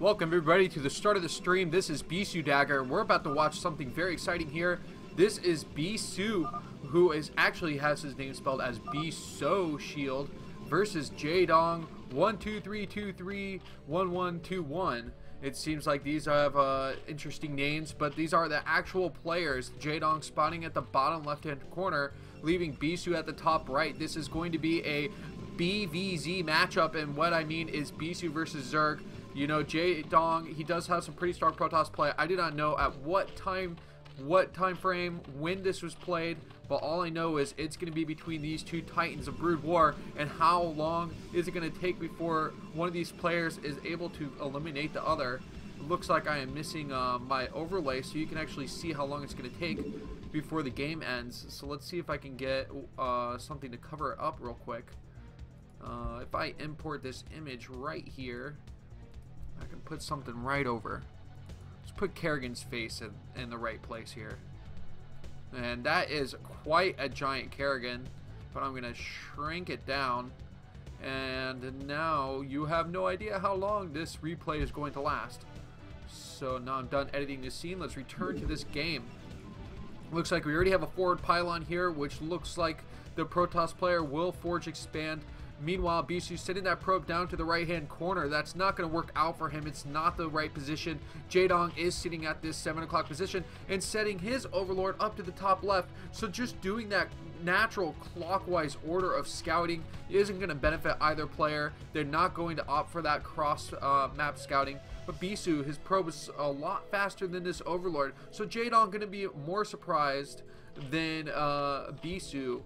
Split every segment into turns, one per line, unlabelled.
Welcome everybody to the start of the stream. This is Bisudagger. We're about to watch something very exciting here. This is BIsu, who actually has his name spelled as BIsu Shield, versus Jaedong 123231121. It seems like these have interesting names, but these are the actual players. Jaedong spawning at the bottom left-hand corner, leaving BIsu at the top right. This is going to be a BVZ matchup, and what I mean is BIsu versus Zerg. You know, Jaedong, he does have some pretty strong Protoss play. I do not know at what time frame, when this was played, but all I know is it's going to be between these two titans of Brood War, and how long is it going to take before one of these players is able to eliminate the other. It looks like I am missing my overlay, so you can actually see how long it's going to take before the game ends. So let's see if I can get something to cover it up real quick. If I import this image right here, I can put something right over. Let's put Kerrigan's face in the right place here. And that is quite a giant Kerrigan, but I'm going to shrink it down. And now you have no idea how long this replay is going to last. So now I'm done editing this scene. Let's return to this game. Looks like we already have a forward pylon here, which looks like the Protoss player will forge expand. Meanwhile, BIsu sending that probe down to the right-hand corner. That's not going to work out for him. It's not the right position. Jaedong is sitting at this 7 o'clock position and setting his Overlord up to the top left. So just doing that natural clockwise order of scouting isn't going to benefit either player. They're not going to opt for that cross-map scouting. But BIsu, his probe is a lot faster than this Overlord. So Jaedong going to be more surprised than BIsu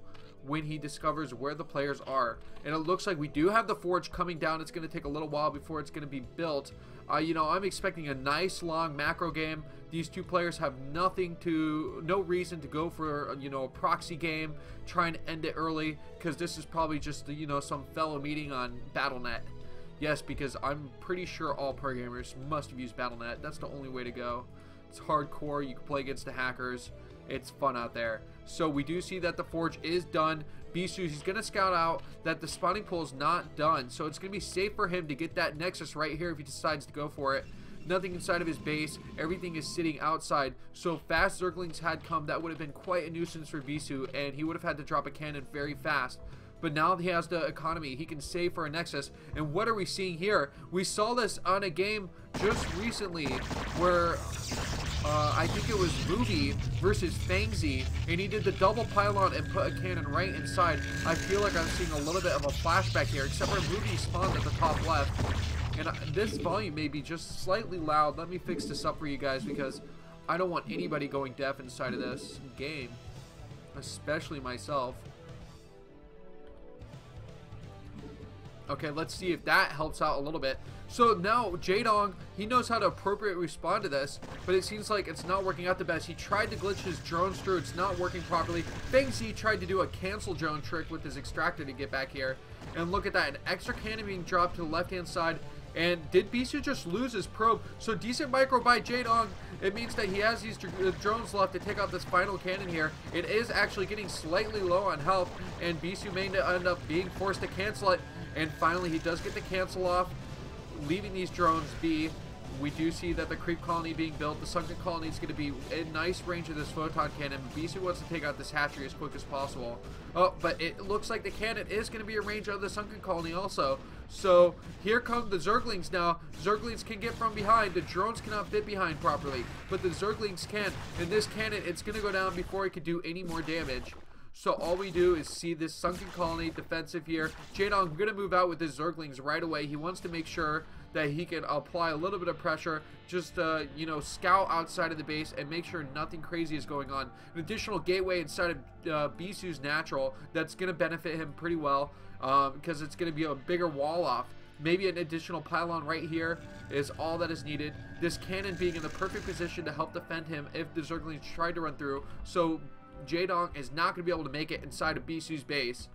when he discovers where the players are. And it looks like we do have the forge coming down. It's going to take a little while before it's going to be built. You know, I'm expecting a nice long macro game. These two players have no reason to go for, you know, a proxy game, trying to end it early, because this is probably just, you know, some fellow meeting on Battle.net. Yes, because I'm pretty sure all programmers must have used Battle.net. That's the only way to go. It's hardcore. You can play against the hackers. It's fun out there. So we do see that the forge is done. BIsu, he's going to scout out that the spawning pool is not done. So it's going to be safe for him to get that nexus right here if he decides to go for it. Nothing inside of his base. Everything is sitting outside. So if fast Zerglings had come, that would have been quite a nuisance for BIsu, and he would have had to drop a cannon very fast. But now he has the economy. He can save for a nexus. And what are we seeing here? We saw this on a game just recently where I think it was Movie versus Fangzy, and he did the double pylon and put a cannon right inside. I feel like I'm seeing a little bit of a flashback here, except for Movie spawned at the top left. And this volume may be just slightly loud. Let me fix this up for you guys, because I don't want anybody going deaf inside of this game, especially myself. Okay, let's see if that helps out a little bit. So now Jaedong, he knows how to appropriately respond to this, but it seems like it's not working out the best. He tried to glitch his drones through. It's not working properly. Fangzy tried to do a cancel drone trick with his extractor to get back here. And look at that, an extra cannon being dropped to the left-hand side. And did BIsu just lose his probe? So decent micro by Jaedong. It means that he has these drones left to take out this final cannon here. It is actually getting slightly low on health, and BIsu may end up being forced to cancel it. And finally, he does get the cancel off, leaving these drones be. We do see that the creep colony being built. The sunken colony is going to be in nice range of this photon cannon. BIsu wants to take out this hatchery as quick as possible. Oh, but it looks like the cannon is going to be in range of the sunken colony also. So here come the Zerglings now. Zerglings can get from behind. The drones cannot fit behind properly, but the Zerglings can. And this cannon, it's going to go down before it can do any more damage. So all we do is see this sunken colony defensive here. Jaedong going to move out with his Zerglings right away. He wants to make sure that he can apply a little bit of pressure, just you know, scout outside of the base and make sure nothing crazy is going on. An additional gateway inside of BIsu's natural that's going to benefit him pretty well, because it's going to be a bigger wall off. Maybe an additional pylon right here is all that is needed. This cannon being in the perfect position to help defend him if the Zerglings tried to run through. So Jaedong is not going to be able to make it inside of BIsu's base.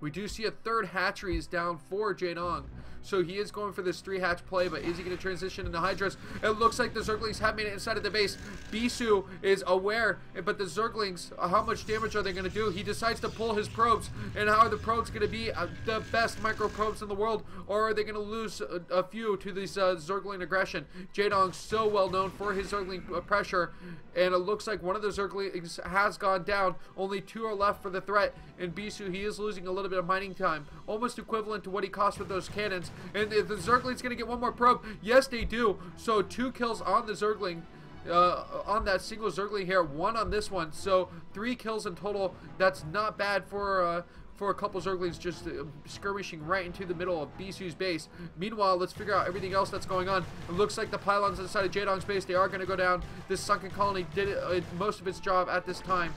We do see a third hatchery is down for Jaedong. So he is going for this 3-hatch play, but is he going to transition into Hydras? It looks like the Zerglings have made it inside of the base. BIsu is aware, but the Zerglings, how much damage are they going to do? He decides to pull his probes, and how are the probes going to be the best micro probes in the world, or are they going to lose a few to this Zergling aggression? Jaedong's so well known for his Zergling pressure, and it looks like one of the Zerglings has gone down. Only 2 are left for the threat, and BIsu, he is losing a little bit of mining time, almost equivalent to what he cost with those cannons. And the Zergling's going to get one more probe. Yes, they do. So 2 kills on the Zergling, on that single Zergling here. 1 on this one. So 3 kills in total. That's not bad for a couple Zerglings just skirmishing right into the middle of BIsu's base. Meanwhile, let's figure out everything else that's going on. It looks like the pylons inside of Jaedong's base, they are going to go down. This sunken colony did most of its job at this time.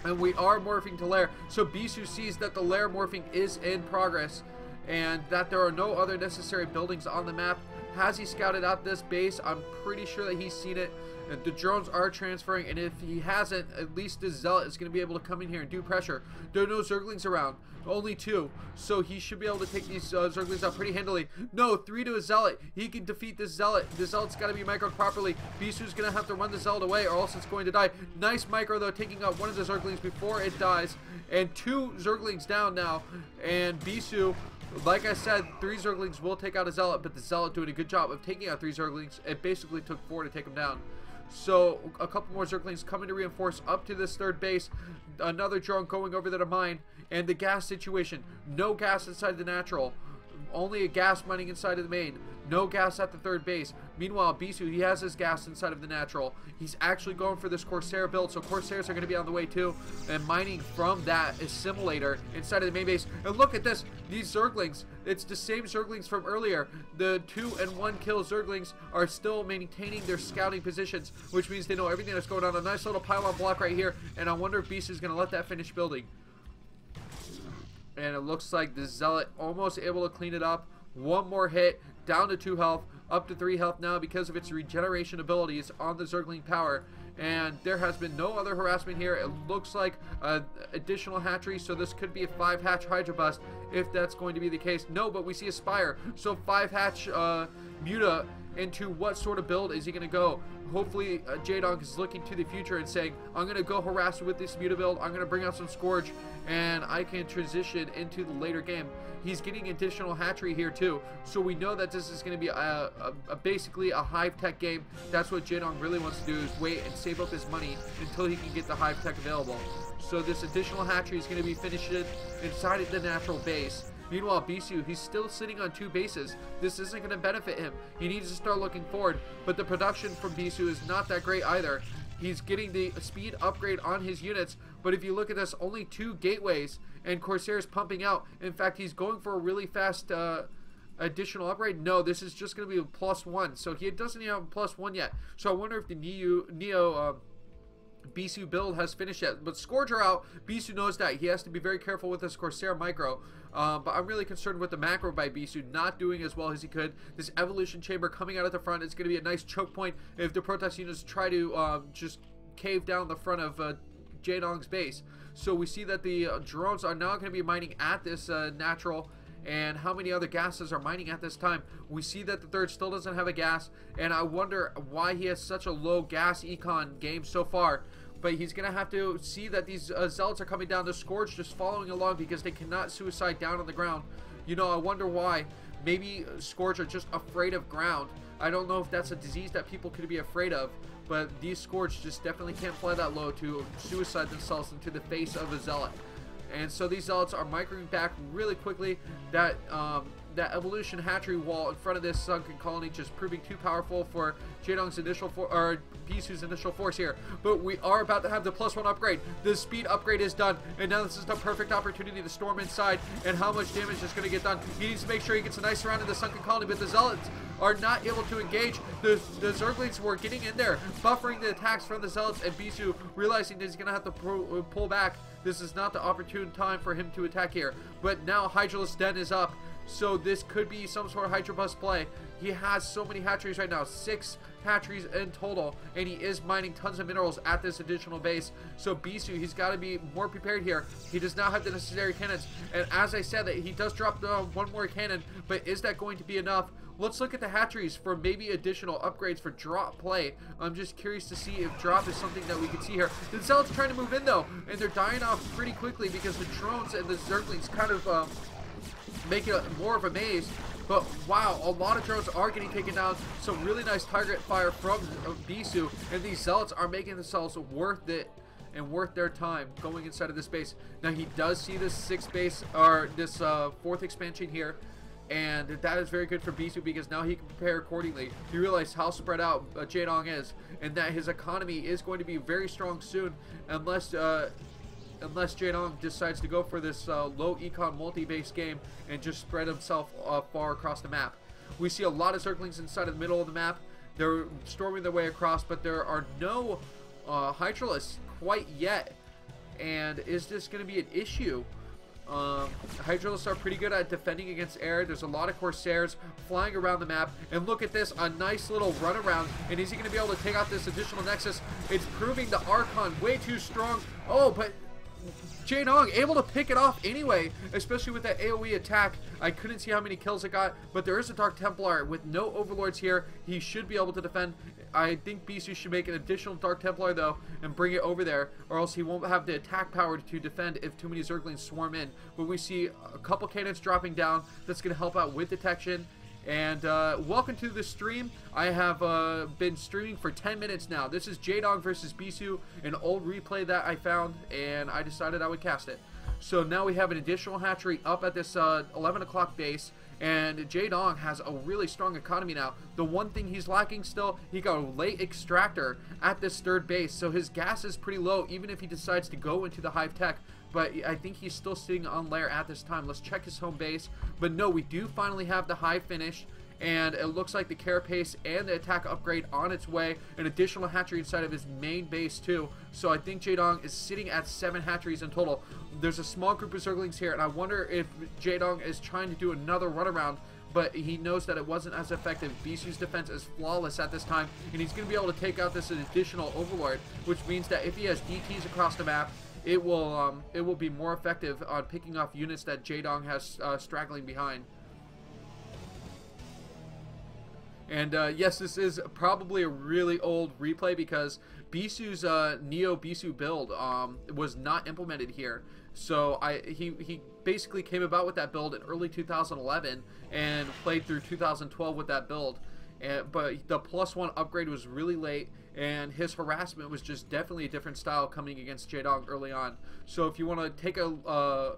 And we are morphing to lair. So BIsu sees that the lair morphing is in progress, and that there are no other necessary buildings on the map. Has he scouted out this base? I'm pretty sure that he's seen it. The drones are transferring, and if he hasn't, at least the Zealot is going to be able to come in here and do pressure. There are no Zerglings around. Only 2. So he should be able to take these Zerglings out pretty handily. No, 3 to a Zealot. He can defeat this Zealot. The Zealot's got to be microed properly. BIsu's going to have to run the Zealot away, or else it's going to die. Nice micro, though, taking out one of the Zerglings before it dies. And 2 Zerglings down now. And BIsu, like I said, 3 Zerglings will take out a Zealot, but the Zealot doing a good job of taking out 3 Zerglings. It basically took 4 to take him down. So a couple more Zerglings coming to reinforce up to this 3rd base. Another drone going over there to mine. And the gas situation. No gas inside the natural. Only a gas mining inside of the main. No gas at the 3rd base. Meanwhile, BIsu, he has his gas inside of the natural. He's actually going for this Corsair build, so Corsairs are going to be on the way too. And mining from that assimilator inside of the main base. And look at this. These Zerglings. It's the same Zerglings from earlier. The 2 and 1 kill Zerglings are still maintaining their scouting positions, which means they know everything that's going on. A nice little pylon block right here. And I wonder if BIsu is going to let that finish building. And it looks like the Zealot almost able to clean it up. 1 more hit, down to 2 health, up to 3 health now because of its regeneration abilities on the Zergling power. And there has been no other harassment here. It looks like additional hatchery, so this could be a 5-hatch Hydra bust if that's going to be the case. No, but we see a Spire, so 5-hatch Muta. Into what sort of build is he going to go? Hopefully Jaedong is looking to the future and saying, I'm going to go harass with this Muta build, I'm going to bring out some Scourge, and I can transition into the later game. He's getting additional hatchery here too, so we know that this is going to be basically a hive tech game. That's what Jaedong really wants to do, is wait and save up his money until he can get the hive tech available. So this additional hatchery is going to be finished inside of the natural base. Meanwhile, BIsu, he's still sitting on 2 bases. This isn't going to benefit him. He needs to start looking forward, but the production from BIsu is not that great either. He's getting the speed upgrade on his units, but if you look at this, only 2 gateways, and Corsair's pumping out. In fact, he's going for a really fast additional upgrade. No, this is just going to be a +1, so he doesn't even have a +1 yet. So I wonder if the Neo BIsu build has finished yet, but Scourge are out. BIsu knows that. He has to be very careful with this Corsair micro, but I'm really concerned with the macro by BIsu not doing as well as he could. This evolution chamber coming out at the front is going to be a nice choke point if the Protoss units try to just cave down the front of Jaedong's base. So we see that the drones are now going to be mining at this natural. And how many other gases are mining at this time? We see that the 3rd still doesn't have a gas, and I wonder why he has such a low gas econ game so far. But he's going to have to see that these Zealots are coming down. The Scourge just following along because they cannot suicide down on the ground. You know, I wonder why. Maybe Scourge are just afraid of ground. I don't know if that's a disease that people could be afraid of, but these Scourge just definitely can't fly that low to suicide themselves into the face of a Zealot. And so these Zealots are microing back really quickly. That evolution hatchery wall in front of this sunken colony just proving too powerful for Jaedong's initial BIsu's initial force here. But we are about to have the +1 upgrade. The speed upgrade is done, and now this is the perfect opportunity to storm inside. And how much damage is going to get done? He needs to make sure he gets a nice round in the sunken colony, but the Zealots are not able to engage. The Zerglings were getting in there, buffering the attacks from the Zealots, and BIsu realizing that he's going to have to pull back. This is not the opportune time for him to attack here. But now Hydralisk Den is up. so this could be some sort of Hydro Bust play. He has so many hatcheries right now, 6 hatcheries in total, and he is mining tons of minerals at this additional base. So BIsu, he's got to be more prepared here. He does not have the necessary cannons, and as I said, that he does drop one more cannon, but is that going to be enough? Let's look at the hatcheries for maybe additional upgrades for drop play. I'm just curious to see if drop is something that we can see here. The Zealots trying to move in though, and they're dying off pretty quickly because the drones and the Zerglings kind of make it more of a maze. But wow, a lot of drones are getting taken down. Some really nice target fire from BIsu, and these Zealots are making themselves worth it and worth their time going inside of this base. Now he does see this 6th base, or this 4th expansion here, and that is very good for BIsu because now he can prepare accordingly. He realized how spread out Jaedong is, and that his economy is going to be very strong soon, unless Jaedong decides to go for this low econ multi-base game and just spread himself far across the map. We see a lot of Zerglings inside of the middle of the map. They're storming their way across, but there are no Hydralisks quite yet. And is this going to be an issue? Hydralisks are pretty good at defending against air. There's a lot of Corsairs flying around the map, and look at this, a nice little run around, and is he going to be able to take out this additional Nexus? It's proving the Archon way too strong. Oh, but Jaedong able to pick it off anyway, especially with that AoE attack. I couldn't see how many kills it got, but there is a Dark Templar with no Overlords here. He should be able to defend. I think BIsu should make an additional Dark Templar though and bring it over there, or else he won't have the attack power to defend if too many Zerglings swarm in. But we see a couple cannons dropping down. That's going to help out with detection. And welcome to the stream. I have been streaming for 10 minutes now. This is Jaedong versus BIsu, an old replay that I found, and I decided I would cast it. So now we have an additional hatchery up at this 11 o'clock base, and Jaedong has a really strong economy now. The one thing he's lacking still, he got a late extractor at this 3rd base, so his gas is pretty low even if he decides to go into the hive tech. But I think he's still sitting on lair at this time. Let's check his home base. But no, we do finally have the hive finished, and it looks like the carapace and the attack upgrade on its way. An additional hatchery inside of his main base too. So I think Jaedong is sitting at 7 hatcheries in total. There's a small group of Zerglings here, and I wonder if Jaedong is trying to do another runaround, but he knows that it wasn't as effective. BIsu's defense is flawless at this time, and he's going to be able to take out this additional Overlord, which means that if he has DTs across the map, it will be more effective on picking off units that Jaedong has straggling behind. And yes, this is probably a really old replay because BIsu's Neo BIsu build was not implemented here. So he basically came about with that build in early 2011 and played through 2012 with that build. But the +1 upgrade was really late, and his harassment was just definitely a different style coming against Jaedong early on. So if you want to take a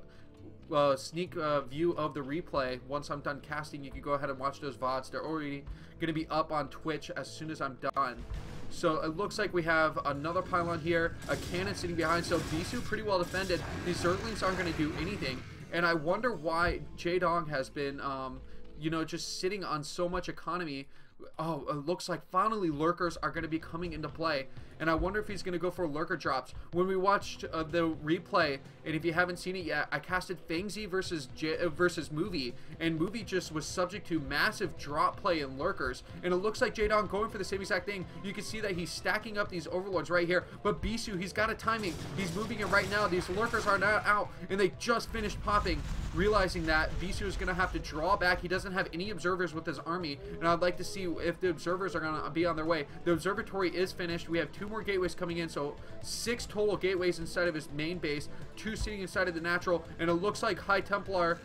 sneak view of the replay once I'm done casting, you can go ahead and watch those VODs. They're already going to be up on Twitch as soon as I'm done. So it looks like we have another pylon here, a cannon sitting behind, so BIsu pretty well defended. These Zerglings aren't going to do anything, and I wonder why Jaedong has been you know, just sitting on so much economy. Oh, it looks like finally lurkers are going to be coming into play, and I wonder if he's going to go for lurker drops. When we watched the replay, and if you haven't seen it yet, I casted Fangzi versus Movie, and Movie just was subject to massive drop play and lurkers, and it looks like Jaedong going for the same exact thing. You can see that he's stacking up these Overlords right here, but BIsu, he's got a timing. He's moving it right now. These lurkers are now out, and they just finished popping. Realizing that BIsu is going to have to draw back. He doesn't have any observers with his army, and I'd like to see if the observers are going to be on their way. The observatory is finished. We have 2 more gateways coming in, so 6 total gateways inside of his main base, 2 sitting inside of the natural, and it looks like High Templar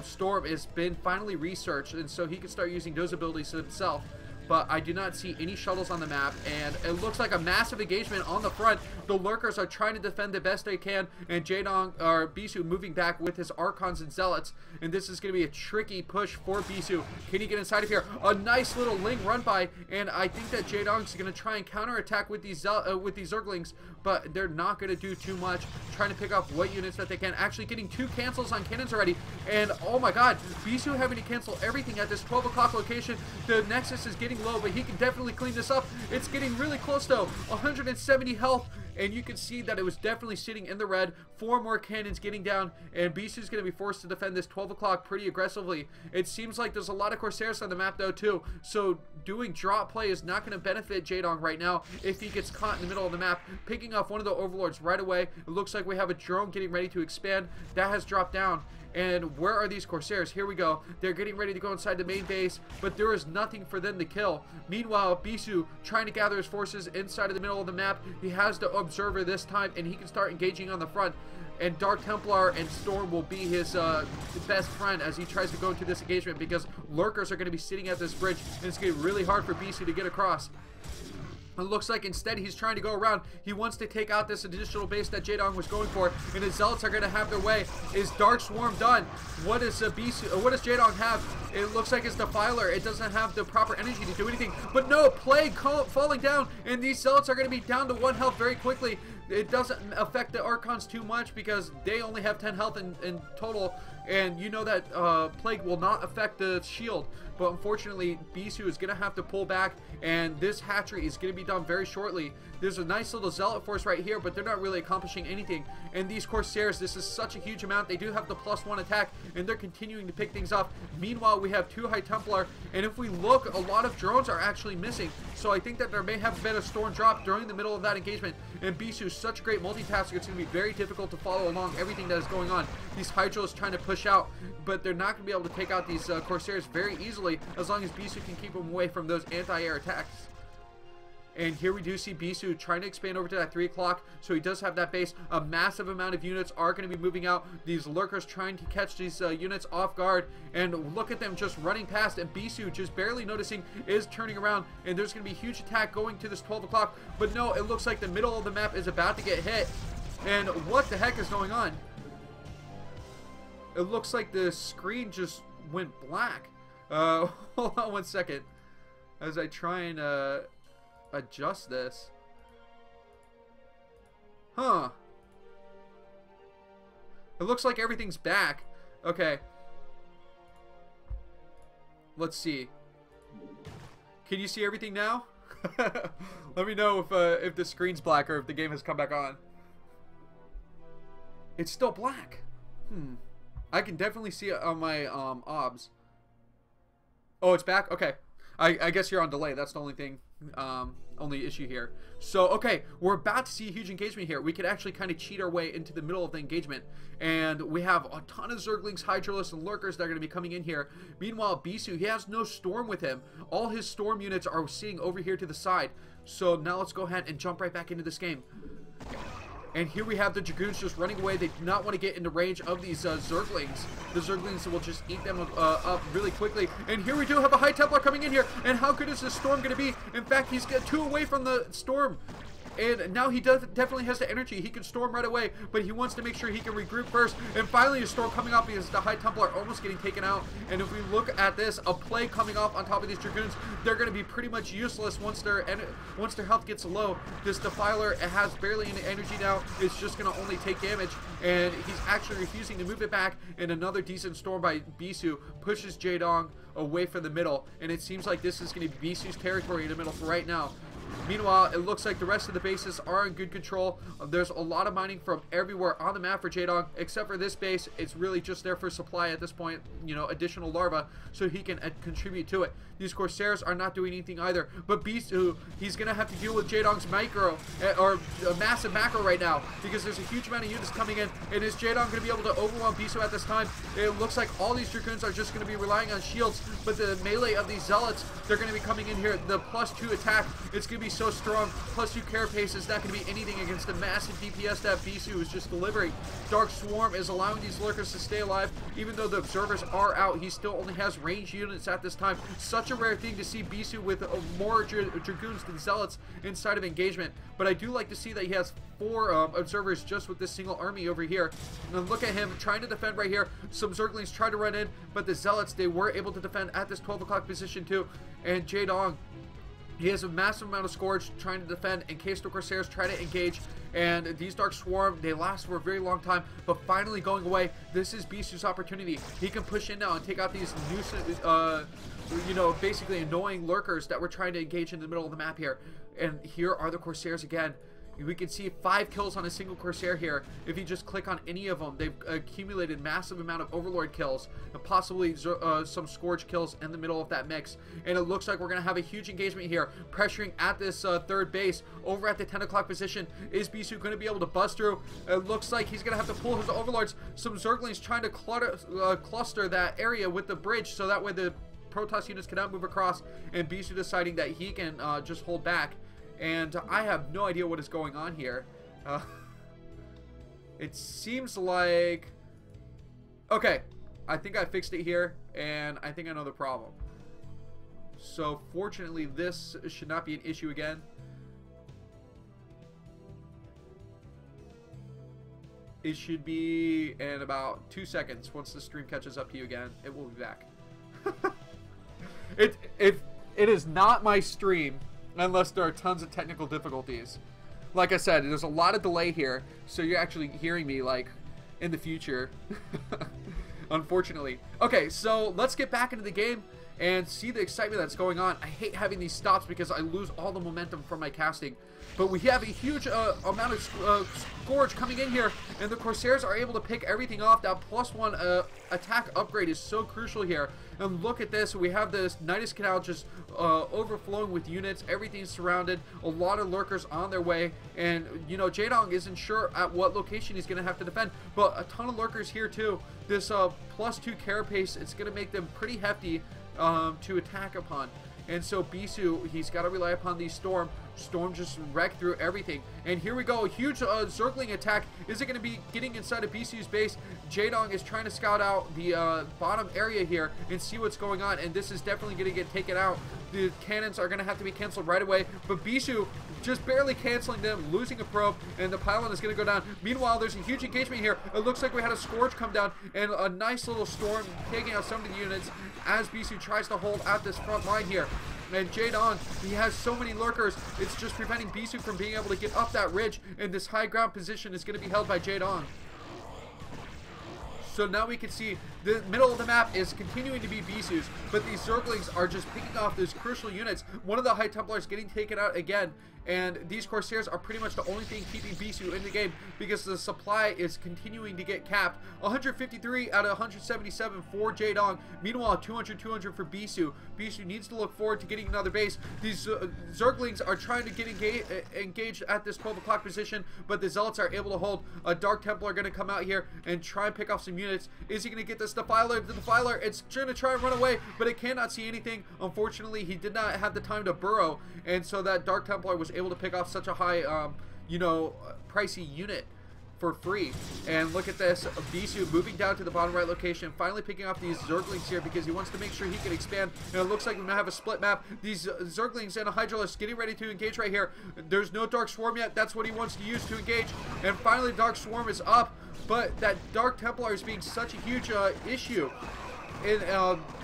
Storm has been finally researched, and so he can start using those abilities himself. But I do not see any shuttles on the map, and it looks like a massive engagement on the front. The lurkers are trying to defend the best they can, and Jaedong, or BIsu, moving back with his Archons and Zealots, and this is going to be a tricky push for BIsu. Can he get inside of here? A nice little Ling run by, and I think that Jaedong's going to try and counterattack with these Zerglings, but they're not going to do too much, trying to pick up what units that they can. Actually getting 2 cancels on cannons already, and oh my god, BIsu having to cancel everything at this 12 o'clock location. The Nexus is getting low, but he can definitely clean this up. It's getting really close though. 170 health, and you can see that it was definitely sitting in the red. 4 more cannons getting down, and Bisu's going to be forced to defend this 12 o'clock pretty aggressively. It seems like there's a lot of Corsairs on the map though too, so doing drop play is not going to benefit Jaedong right now if he gets caught in the middle of the map. Picking off one of the overlords right away. It looks like we have a drone getting ready to expand. That has dropped down. And where are these Corsairs? Here we go. They're getting ready to go inside the main base, but there is nothing for them to kill. Meanwhile, Bisu trying to gather his forces inside of the middle of the map. He has the Observer this time, and he can start engaging on the front. And Dark Templar and Storm will be his best friend as he tries to go into this engagement, because Lurkers are going to be sitting at this bridge, and it's going to be really hard for Bisu to get across. It looks like instead he's trying to go around. He wants to take out this additional base that Jaedong was going for, and his Zealots are going to have their way. Is Dark Swarm done? What does what does Jaedong have? It looks like it's Defiler. It doesn't have the proper energy to do anything. But no, Plague falling down, and these Zealots are going to be down to 1 health very quickly. It doesn't affect the Archons too much because they only have 10 health in total, and you know that Plague will not affect the shield. But unfortunately, Bisu is going to have to pull back, and this hatchery is going to be done very shortly. There's a nice little Zealot force right here, but they're not really accomplishing anything. And these Corsairs, this is such a huge amount. They do have the +1 attack, and they're continuing to pick things up. Meanwhile, we have 2 High Templar, and if we look, a lot of drones are actually missing. So I think that there may have been a storm drop during the middle of that engagement. And Bisu is such a great multitasker, it's going to be very difficult to follow along everything that is going on. These Hydras trying to push out, but they're not going to be able to take out these Corsairs very easily as long as Bisu can keep them away from those anti-air attacks. And here we do see Bisu trying to expand over to that 3 o'clock, so he does have that base. A massive amount of units are going to be moving out. These Lurkers trying to catch these units off guard, and look at them just running past, and Bisu just barely noticing is turning around, and there's going to be a huge attack going to this 12 o'clock. But no, it looks like the middle of the map is about to get hit, and what the heck is going on? It looks like the screen just went black. Hold on 1 second as I try and adjust this. Huh. It looks like everything's back. Okay. Let's see. Can you see everything now? Let me know if the screen's black or if the game has come back on. It's still black. I can definitely see it on my obs. Oh, it's back? Okay. I guess you're on delay. That's the only thing, only issue here. So, okay, we're about to see a huge engagement here. We could actually kind of cheat our way into the middle of the engagement. And we have a ton of Zerglings, Hydralisks, and Lurkers that are going to be coming in here. Meanwhile, Bisu, he has no Storm with him. All his Storm units are sitting over here to the side. So now let's go ahead and jump right back into this game. And here we have the Dragoons just running away. They do not want to get into range of these Zerglings. The Zerglings will just eat them up really quickly. And here we do have a High Templar coming in here. And how good is this Storm going to be? In fact, he's got 2 away from the Storm. And now he definitely has the energy. He can storm right away, but he wants to make sure he can regroup first. And finally, a storm coming up because the High Templar are almost getting taken out. And if we look at this, a Plague coming off on top of these Dragoons, they're going to be pretty much useless once their health gets low. This Defiler has barely any energy now. It's just going to only take damage. And he's actually refusing to move it back. And another decent storm by Bisu pushes Jaedong away from the middle. And it seems like this is going to be Bisu's territory in the middle for right now. Meanwhile, it looks like the rest of the bases are in good control. There's a lot of mining from everywhere on the map for Jaedong, except for this base. It's really just there for supply at this point, you know, additional larva, so he can contribute to it. These Corsairs are not doing anything either. But Bisu, he's going to have to deal with Jaedong's micro, or massive macro right now, because there's a huge amount of units coming in. And is Jaedong going to be able to overwhelm Bisu at this time? It looks like all these Dragoons are just going to be relying on shields, but the melee of these Zealots, they're going to be coming in here. The +2 attack, it's going to be so strong. +2 carapace is not going to be anything against the massive DPS that Bisu is just delivering. Dark Swarm is allowing these Lurkers to stay alive. Even though the Observers are out, he still only has ranged units at this time. Such a rare thing to see Bisu with more Dragoons than Zealots inside of engagement. But I do like to see that he has 4 Observers just with this single army over here. And look at him trying to defend right here. Some Zerglings try to run in, but the Zealots, they were able to defend at this 12 o'clock position too. And Jaedong, he has a massive amount of Scourge trying to defend in case the Corsairs try to engage. And these Dark Swarm, they last for a very long time, but finally going away. This is Bisu's opportunity. He can push in now and take out these nuisance, you know, basically annoying Lurkers that were trying to engage in the middle of the map here. And here are the Corsairs again. We can see 5 kills on a single Corsair here. If you just click on any of them, they've accumulated massive amount of Overlord kills, and possibly some Scourge kills in the middle of that mix. And it looks like we're going to have a huge engagement here, pressuring at this third base over at the 10 o'clock position. Is BIsu going to be able to bust through? It looks like he's going to have to pull his Overlords. Some Zerglings trying to cluster that area with the bridge, so that way the Protoss units cannot move across, and BIsu deciding that he can just hold back. And I have no idea what is going on here. It seems like... Okay, I think I fixed it here, and I think I know the problem. So fortunately, this should not be an issue again. It should be in about 2 seconds. Once the stream catches up to you again, it will be back. It is not my stream unless there are tons of technical difficulties. Like I said, there's a lot of delay here, so you're actually hearing me like in the future. Unfortunately. Okay, so let's get back into the game and see the excitement that's going on. I hate having these stops because I lose all the momentum from my casting. But we have a huge amount of Scourge coming in here, and the Corsairs are able to pick everything off. That +1 attack upgrade is so crucial here. And look at this. We have this Nidus Canal just overflowing with units. Everything's surrounded. A lot of lurkers on their way. And, you know, Jaedong isn't sure at what location he's going to have to defend. But a ton of lurkers here, too. This +2 carapace, it's going to make them pretty hefty to attack upon. And so BIsu, he's got to rely upon these Storm. Storm just wrecked through everything. And here we go. A huge Zergling attack. Is it going to be getting inside of BIsu's base? Jaedong is trying to scout out the bottom area here and see what's going on. And this is definitely going to get taken out. The cannons are going to have to be canceled right away. But BIsu just barely canceling them, losing a probe, and the pylon is going to go down. Meanwhile, there's a huge engagement here. It looks like we had a Scourge come down and a nice little Storm taking out some of the units as BIsu tries to hold at this front line here. And Jaedong, he has so many lurkers, it's just preventing BIsu from being able to get up that ridge, and this high ground position is going to be held by Jaedong. So now we can see the middle of the map is continuing to be BIsu's, but these Zerglings are just picking off those crucial units. One of the High Templars getting taken out again, and these Corsairs are pretty much the only thing keeping BIsu in the game because the supply is continuing to get capped. 153 out of 177 for Jaedong. Meanwhile, 200 for BIsu. BIsu needs to look forward to getting another base. These Zerglings are trying to get engaged at this 12 o'clock position, but the Zealots are able to hold. A Dark Templar going to come out here and try and pick off some units. Is he going to get this Defiler? The Defiler, it's trying to try and run away, but it cannot see anything. Unfortunately, he did not have the time to burrow, and so that Dark Templar was able to pick off such a high, you know, pricey unit for free. And look at this, BIsu moving down to the bottom right location, finally picking off these Zerglings here because he wants to make sure he can expand. And it looks like we might have a split map. These Zerglings and a Hydralisk getting ready to engage right here. There's no Dark Swarm yet. That's what he wants to use to engage. And finally, Dark Swarm is up, but that Dark Templar is being such a huge issue. And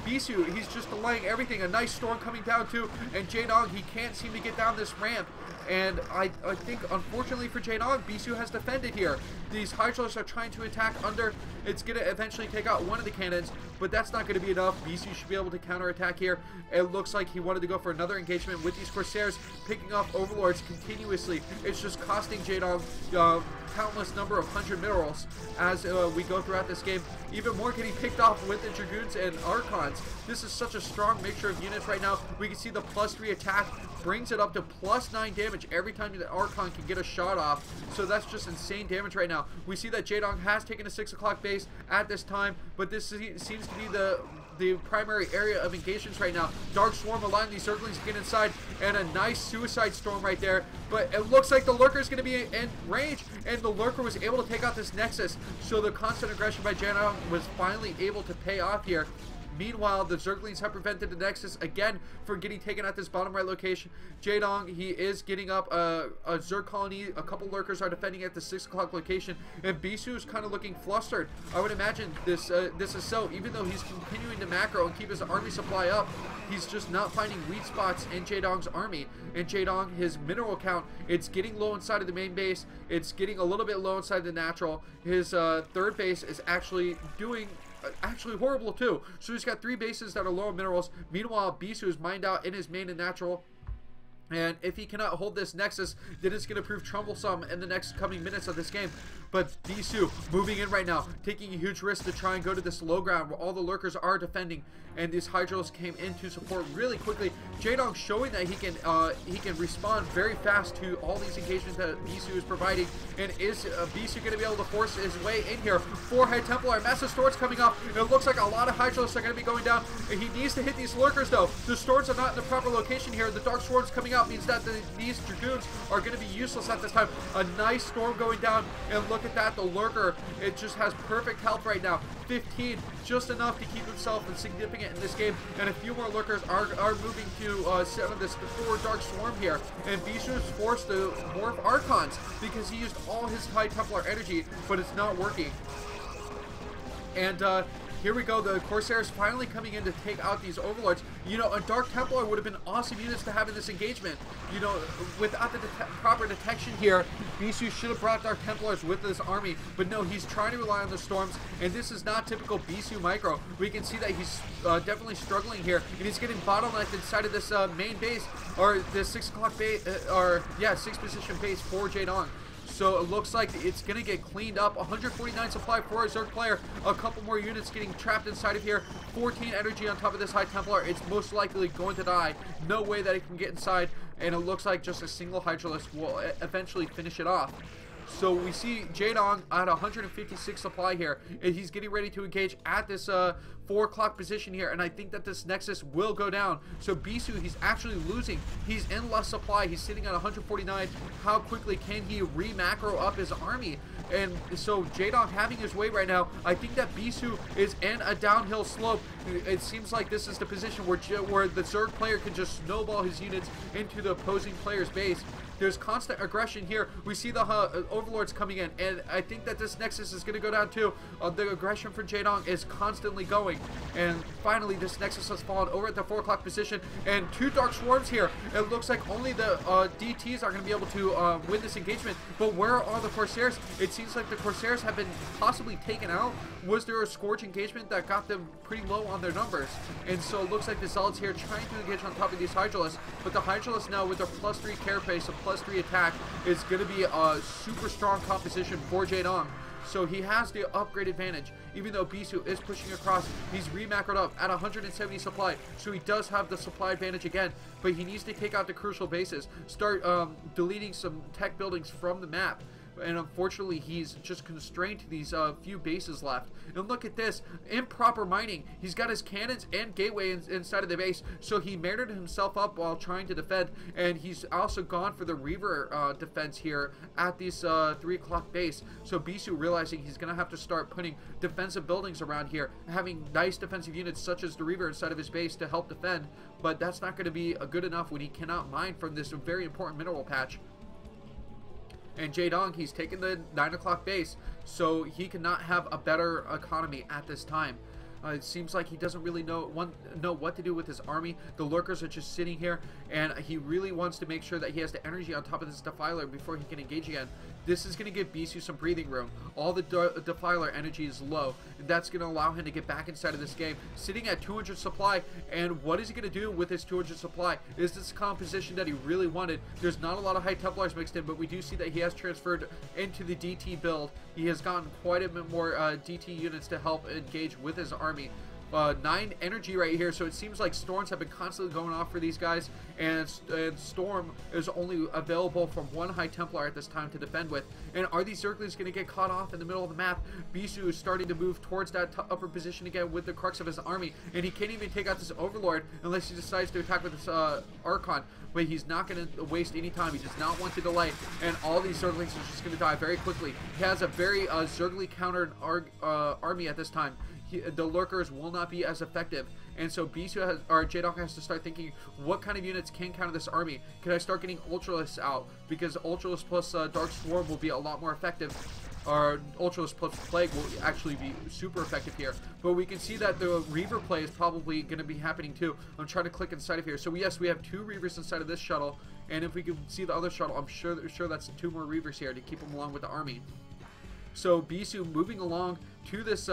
BIsu, he's just delaying everything. A nice Storm coming down too, and Jaedong, he can't seem to get down this ramp. And I think, unfortunately for Jaedong, BIsu has defended here. These Hydralisks are trying to attack under. It's going to eventually take out one of the cannons, but that's not going to be enough. BIsu should be able to counterattack here. It looks like he wanted to go for another engagement with these Corsairs, picking off Overlords continuously. It's just costing Jaedong countless number of 100 minerals as we go throughout this game. Even more getting picked off with the Dragoons and Archons. This is such a strong mixture of units right now. We can see the +3 attack brings it up to +9 damage every time the Archon can get a shot off. So that's just insane damage right now. We see that Jaedong has taken a 6 o'clock base at this time, but this seems to be the primary area of engagements right now. Dark Swarm allowing these Zerglings to get inside, and a nice Suicide Storm right there. But it looks like the Lurker is going to be in range, and the Lurker was able to take out this Nexus. So the constant aggression by Jaedong was finally able to pay off here. Meanwhile, the Zerglings have prevented the Nexus again from getting taken at this bottom right location. Jaedong, he is getting up a Zerg colony. A couple lurkers are defending at the 6 o'clock location, and BIsu is kind of looking flustered. I would imagine this is so. Even though he's continuing to macro and keep his army supply up, he's just not finding weak spots in Jaedong's army. And Jaedong, his mineral count, it's getting low inside of the main base. It's getting a little bit low inside the natural. His third base is actually doing horrible too. So he's got 3 bases that are low in minerals. Meanwhile, BIsu is mined out in his main and natural. And if he cannot hold this Nexus, then it's going to prove troublesome in the next coming minutes of this game. But BIsu moving in right now, taking a huge risk to try and go to this low ground where all the lurkers are defending. And these Hydros came in to support really quickly. Jaedong showing that he can respond very fast to all these engagements that BIsu is providing. And is BIsu going to be able to force his way in here? 4 High Templar, massive Storms coming up. It looks like a lot of Hydros are going to be going down. And he needs to hit these lurkers though. The Storms are not in the proper location here. The Dark Swarms coming out means that these Dragoons are going to be useless at this time. A nice Storm going down, and look at that, the lurker, it just has perfect health right now. 15, just enough to keep himself insignificant in this game, and a few more lurkers are moving to set on this 4 Dark Swarm here, and BIsu is forced to morph Archons because he used all his High Templar energy, but it's not working. And here we go, the Corsairs finally coming in to take out these Overlords. You know, a Dark Templar would have been awesome units to have in this engagement. You know, without the proper detection here, BIsu should have brought Dark Templars with this army, but no, he's trying to rely on the Storms, and this is not typical BIsu micro. We can see that he's definitely struggling here, and he's getting bottlenecked inside of this main base, or the 6 o'clock base, or yeah, 6 position base for Jaedong. So it looks like it's going to get cleaned up. 149 supply for a Zerg player. A couple more units getting trapped inside of here. 14 energy on top of this High Templar. It's most likely going to die. No way that it can get inside. And it looks like just a single Hydralisk will eventually finish it off. So we see Jaedong at 156 supply here, and he's getting ready to engage at this 4 o'clock position here, and I think that this Nexus will go down. So BIsu, he's actually losing. He's in less supply. He's sitting at 149. How quickly can he re-macro up his army? And so Jaedong having his way right now, I think that BIsu is in a downhill slope. It seems like this is the position where the Zerg player can just snowball his units into the opposing player's base. There's constant aggression here. We see the Overlords coming in, and I think that this Nexus is going to go down too. The aggression for Jaedong is constantly going, and finally this Nexus has fallen over at the 4 o'clock position, and 2 Dark Swarms here. It looks like only the DTs are going to be able to win this engagement, but where are the Corsairs? It seems like the Corsairs have been possibly taken out. Was there a Scourge engagement that got them pretty low on their numbers? And so it looks like the Zealots here trying to engage on top of these Hydralisks, but the Hydralisks now with their +3 carapace and +3 attack is going to be a super strong composition for Jaedong. So he has the upgrade advantage. Even though BIsu is pushing across, he's re-macroed up at 170 supply, so he does have the supply advantage again, but he needs to take out the crucial bases, start deleting some tech buildings from the map. And unfortunately, he's just constrained to these few bases left. And look at this, improper mining. He's got his cannons and gateway inside of the base, so he murdered himself up while trying to defend. And he's also gone for the Reaver defense here at this 3 o'clock base. So BIsu realizing he's going to have to start putting defensive buildings around here, having nice defensive units such as the Reaver inside of his base to help defend. But that's not going to be good enough when he cannot mine from this very important mineral patch. And Jaedong, he's taken the 9 o'clock base, so he cannot have a better economy at this time. It seems like he doesn't really know what to do with his army. The lurkers are just sitting here, and he really wants to make sure that he has the energy on top of this Defiler before he can engage again. This is going to give BIsu some breathing room. All the Defiler energy is low, and that's going to allow him to get back inside of this game. Sitting at 200 supply, and what is he going to do with his 200 supply? Is this composition that he really wanted? There's not a lot of High Templars mixed in, but we do see that he has transferred into the DT build. He has gotten quite a bit more DT units to help engage with his army. 9 energy right here, so it seems like storms have been constantly going off for these guys, and storm is only available from 1 High Templar at this time to defend with. And are these Zerglings going to get caught off in the middle of the map? BIsu is starting to move towards that upper position again with the crux of his army, and he can't even take out this Overlord unless he decides to attack with this Archon. But he's not going to waste any time. He does not want to delay, and all these Zerglings are just going to die very quickly. He has a very Zergly countered army at this time. The lurkers will not be as effective, and so Jaedong has to start thinking, what kind of units can counter this army? Can I start getting Ultralisks out? Because Ultralisk plus Dark Swarm will be a lot more effective. Or Ultralisk plus Plague will actually be super effective here. But we can see that the Reaver play is probably going to be happening too. I'm trying to click inside of here. So yes, we have 2 Reavers inside of this shuttle, and if we can see the other shuttle, I'm sure that's 2 more Reavers here to keep them along with the army. So BIsu moving along to this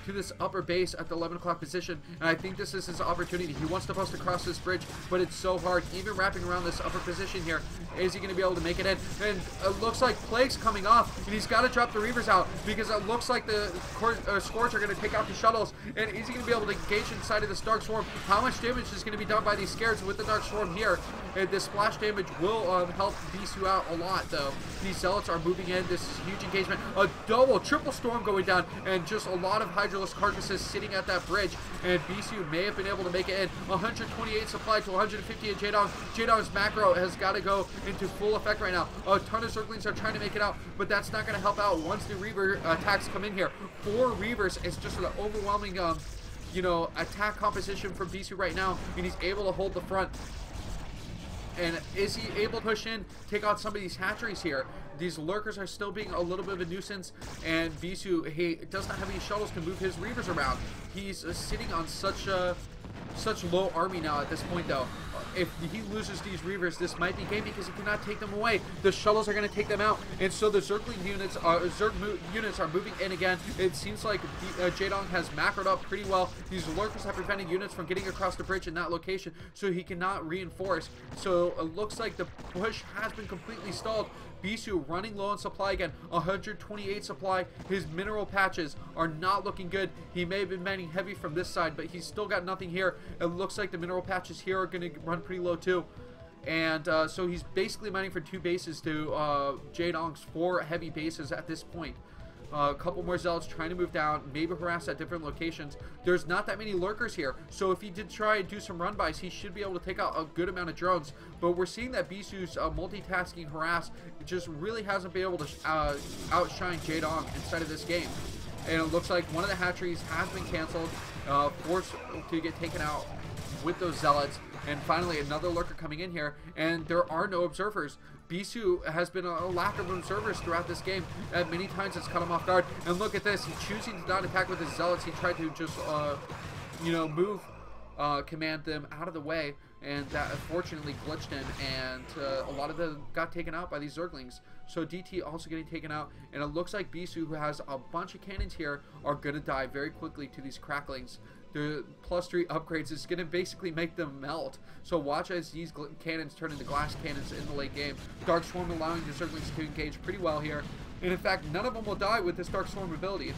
to this upper base at the 11 o'clock position, and I think this is his opportunity. He wants to bust across this bridge, but it's so hard, even wrapping around this upper position here. Is he going to be able to make it in? And it looks like Plague's coming off, and he's got to drop the Reavers out, because it looks like the Scourge are going to take out the shuttles, and is he going to be able to engage inside of this Dark Swarm? How much damage is going to be done by these Scares with the Dark Swarm here? And this splash damage will help BIsu out a lot, though. These Zealots are moving in. This is a huge engagement. A triple storm going down, and just a lot of Hydralisk carcasses sitting at that bridge, and BIsu may have been able to make it in. 128 supply to 150 at Jaedong. Jaedong's macro has got to go into full effect right now. A ton of Zerglings are trying to make it out, but that's not going to help out once the Reaver attacks come in here. 4 Reavers is just an overwhelming, you know, attack composition from BIsu right now, and he's able to hold the front. And is he able to push in, take out some of these hatcheries here? These lurkers are still being a little bit of a nuisance, and BIsu, he does not have any shuttles to move his Reavers around. He's sitting on such low army now at this point, though. If he loses these Reavers, this might be game, because he cannot take them away. The shuttles are going to take them out, and so the Zergling units, units are moving in again. It seems like Jaedong has macroed up pretty well. These lurkers have prevented units from getting across the bridge in that location, so he cannot reinforce. So it looks like the push has been completely stalled. BIsu running low on supply again, 128 supply. His mineral patches are not looking good. He may have been mining heavy from this side, but he's still got nothing here. It looks like the mineral patches here are going to run pretty low too. And so he's basically mining for 2 bases to Jaedong's 4 heavy bases at this point. A couple more Zealots trying to move down, maybe harass at different locations. There's not that many lurkers here, so if he did try and do some run-bys, he should be able to take out a good amount of drones. But we're seeing that BIsu's multitasking harass just really hasn't been able to outshine Jaedong inside of this game. And it looks like one of the hatcheries has been canceled, forced to get taken out with those Zealots. And finally, another lurker coming in here, and there are no observers. BIsu has been a lack of observers throughout this game. At many times it's caught him off guard. And look at this, he's choosing to not attack with his Zealots. He tried to just, you know, move, command them out of the way, and that unfortunately glitched him, and a lot of them got taken out by these Zerglings. So DT also getting taken out, and it looks like BIsu, who has a bunch of cannons here, are going to die very quickly to these cracklings. The +3 upgrades is going to basically make them melt. So watch as these cannons turn into glass cannons in the late game. Dark Swarm allowing the Zerglings to engage pretty well here. And in fact, none of them will die with this Dark Swarm ability.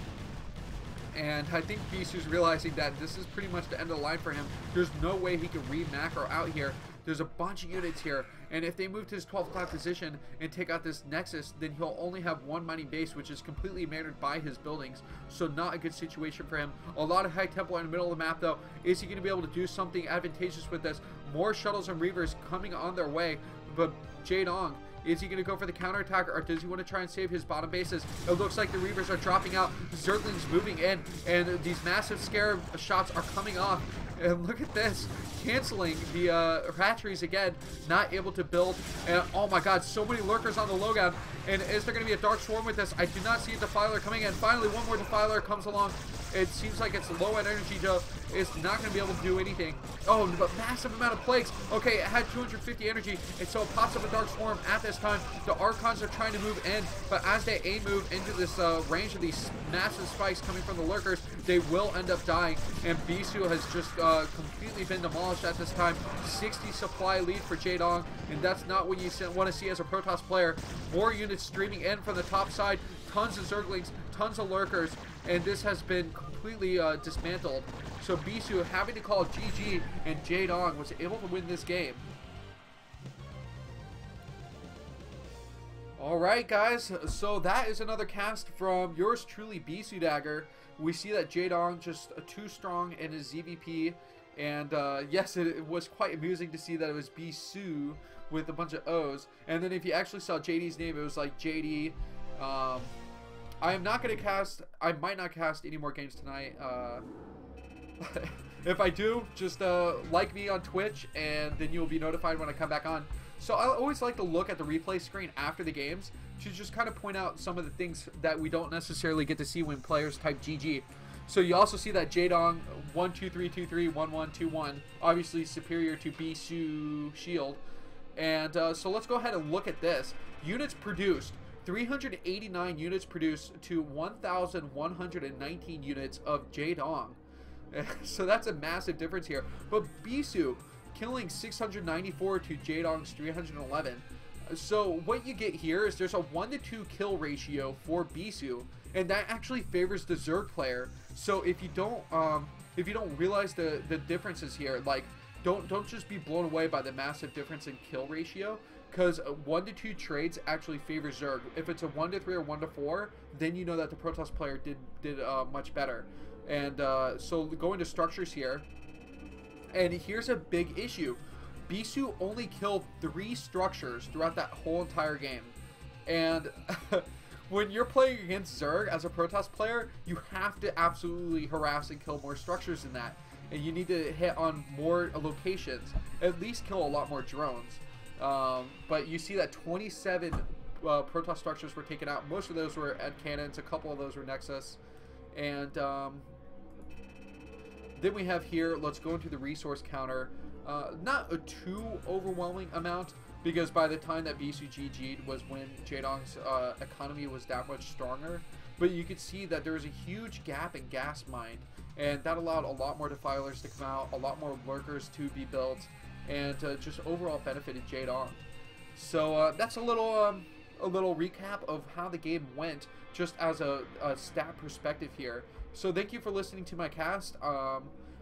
And I think BIsu's realizing that this is pretty much the end of the line for him. There's no way he can re-macro out here. There's a bunch of units here, and if they move to his 12 o'clock position and take out this Nexus, then he'll only have 1 mining base, which is completely mannered by his buildings, so not a good situation for him. A lot of High Temple in the middle of the map, though. Is he going to be able to do something advantageous with this? More shuttles and Reavers coming on their way, but Jaedong, is he going to go for the counterattack, or does he want to try and save his bottom bases? It looks like the Reavers are dropping out, Zerglings moving in, and these massive scare shots are coming off. And look at this, canceling the hatcheries again, not able to build. And oh my god, so many lurkers on the low ground. And is there going to be a Dark Swarm with this? I do not see a Defiler coming in. Finally, one more Defiler comes along. It seems like it's low on energy, though. It's not going to be able to do anything. Oh, but massive amount of plagues. Okay, it had 250 energy, and so it pops up a Dark Swarm at this time. The Archons are trying to move in, but as they move into this range of these massive spikes coming from the lurkers, they will end up dying. And BIsu has just completely been demolished at this time. 60 supply lead for Jaedong, and that's not what you want to see as a Protoss player. More units streaming in from the top side. Tons of Zerglings, tons of lurkers, and this has been completely dismantled. So BIsu having to call GG, and Jaedong was able to win this game. Alright guys, so that is another cast from yours truly, Bisudagger. We see that Jaedong just too strong in his ZVP, and yes, it was quite amusing to see that it was BIsu with a bunch of O's, and then if you actually saw JD's name, it was like JD. I am not going to cast, I might not cast any more games tonight. If I do, just like me on Twitch, and then you'll be notified when I come back on. So I always like to look at the replay screen after the games to just kind of point out some of the things that we don't necessarily get to see when players type GG. So you also see that Jaedong 1-2-3-2-3 1-1-2-1, obviously superior to BIsu Shield. And so let's go ahead and look at this. Units produced 389 units produced to 1,119 units of Jaedong. So that's a massive difference here. But BIsu killing 694 to Jaedong's 311. So what you get here is there's a 1-to-2 kill ratio for BIsu, and that actually favors the Zerg player. So if you don't realize the differences here, like don't just be blown away by the massive difference in kill ratio, because 1-to-2 trades actually favor Zerg. If it's a 1-to-3 or 1-to-4, then you know that the Protoss player did much better. And so going to structures here, and here's a big issue. BIsu only killed 3 structures throughout that whole entire game. And when you're playing against Zerg as a Protoss player, you have to absolutely harass and kill more structures than that. And you need to hit on more locations, at least kill a lot more drones. But you see that 27 Protoss structures were taken out. Most of those were at cannons, a couple of those were Nexus. And then we have here, let's go into the resource counter. Not a too overwhelming amount, because by the time that BIsu GG'd was when Jaedong's economy was that much stronger. But you could see that there was a huge gap in gas mined, and that allowed a lot more defilers to come out, a lot more lurkers to be built, and just overall benefited Jaedong. So that's a little recap of how the game went, just as a stat perspective here. So thank you for listening to my cast.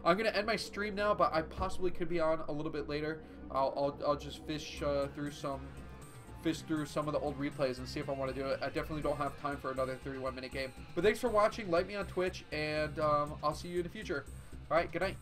I'm gonna end my stream now, but I possibly could be on a little bit later. I'll just fish through some of the old replays and see if I want to do it. I definitely don't have time for another 31-minute game. But thanks for watching. Like me on Twitch, and I'll see you in the future. All right, good night.